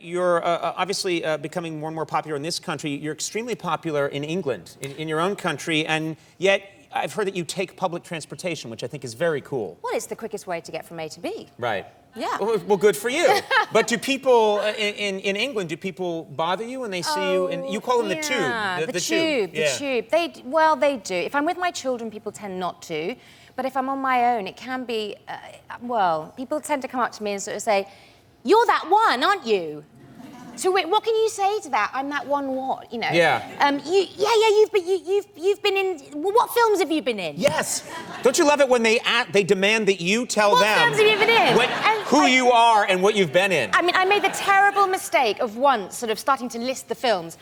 You're obviously becoming more and more popular in this country. You're extremely popular in England, in your own country, and yet I've heard that you take public transportation, which I think is very cool. Well, it's the quickest way to get from A to B. Right. Yeah. Well, good for you. But do people in England, do people bother you when they see you? And you call them the tube. The tube. Yeah. The tube. They do. If I'm with my children, people tend not to. But if I'm on my own, it can be, people tend to come up to me and sort of say, "You're that one, aren't you?" So what can you say to that? I'm that one what, you know? Yeah. You've been in, well, what films have you been in? Yes. Don't you love it when they demand that you tell them what films have you been in? Who you are and what you've been in? I mean, I made the terrible mistake of once sort of starting to list the films.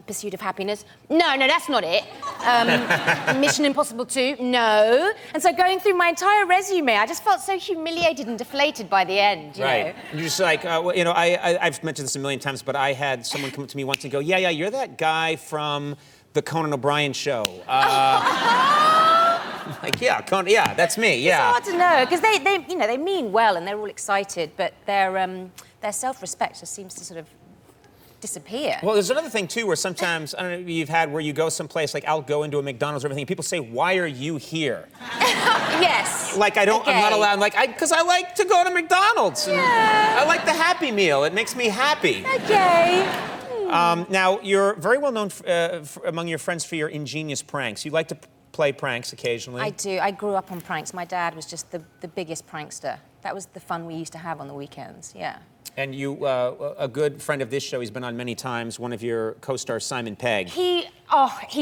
Pursuit of Happiness. No, that's not it. Mission Impossible 2. No. And so going through my entire resume, I just felt so humiliated and deflated by the end, you know? And you're just like, I've mentioned this a million times, but I had someone come up to me once and go, yeah, you're that guy from the Conan O'Brien show. Like, yeah, that's me, yeah. It's hard to know, because they mean well and they're all excited, but their self-respect just seems to sort of disappear. Well, there's another thing, too, where sometimes, I don't know if you've had where you go someplace, like I'll go into a McDonald's or everything, and people say, "Why are you here?" Yes. Like, I'm not allowed, because I like to go to McDonald's. And yeah. I like the Happy Meal. It makes me happy. Okay. Now, you're very well known among your friends for your ingenious pranks. You like to play pranks occasionally. I do. I grew up on pranks. My dad was just the biggest prankster. That was the fun we used to have on the weekends, yeah. And you, a good friend of this show, he's been on many times, one of your co-stars, Simon Pegg. He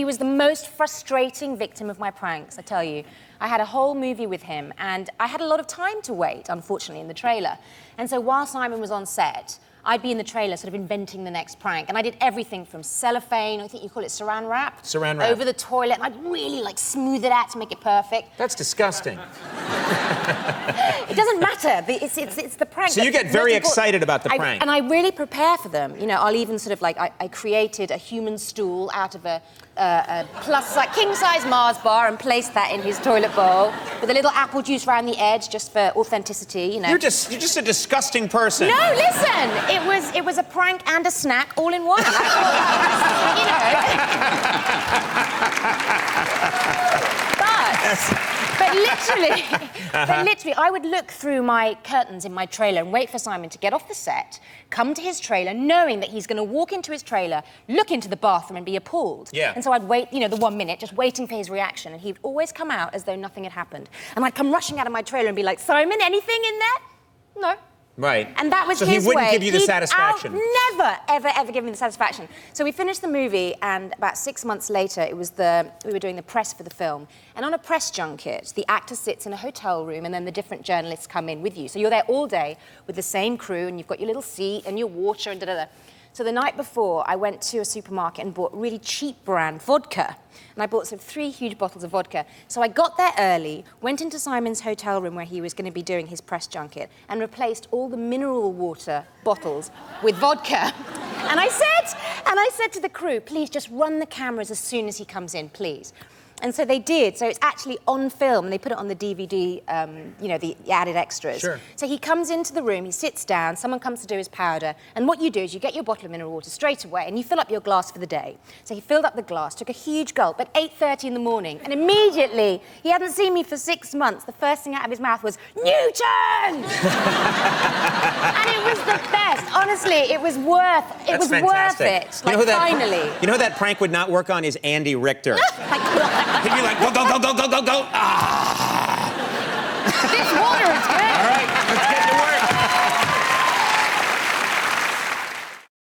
was the most frustrating victim of my pranks, I tell you. I had a whole movie with him, and I had a lot of time to wait, unfortunately, in the trailer. And so while Simon was on set, I'd be in the trailer sort of inventing the next prank. And I did everything from cellophane, I think you call it saran wrap. Saran wrap. Over the toilet, and I'd really, smooth it out to make it perfect. That's disgusting. It doesn't matter. It's the prank. So you get very excited about the prank. And I really prepare for them. You know, I'll even sort of I created a human stool out of a king-size Mars bar and placed that in his toilet bowl with a little apple juice around the edge just for authenticity, you know. You're just a disgusting person. No, listen. It was a prank and a snack all in one. I thought, you know. But literally, I would look through my curtains in my trailer and wait for Simon to get off the set, come to his trailer, knowing that he's going to walk into his trailer, look into the bathroom and be appalled. Yeah. And so I'd wait, the 1 minute, just waiting for his reaction, and he'd always come out as though nothing had happened. And I'd come rushing out of my trailer and be like, "Simon, anything in there?" "No." Right. And that was his way. So he wouldn't give you the satisfaction? Never, ever give me the satisfaction. So we finished the movie, and about 6 months later, we were doing the press for the film. And on a press junket, the actor sits in a hotel room, and then the different journalists come in with you. So you're there all day with the same crew, and you've got your little seat and your water and da-da-da. So the night before, I went to a supermarket and bought really cheap brand vodka. And I bought 3 huge bottles of vodka. So I got there early, went into Simon's hotel room where he was going to be doing his press junket, and replaced all the mineral water bottles with vodka. And I said to the crew, "Please just run the cameras as soon as he comes in, please." And so they did. So it's actually on film, and they put it on the DVD, the added extras. Sure. So he comes into the room, he sits down, someone comes to do his powder, and what you do is you get your bottle of mineral water straight away, and you fill up your glass for the day. So he filled up the glass, took a huge gulp at 8:30 in the morning, and immediately, he hadn't seen me for 6 months, the first thing out of his mouth was, "Newton!" And it was the best. Honestly, it was worth it. Finally. You know who that prank would not work on is Andy Richter. He'd be like, go, go, go, go, go, go, go.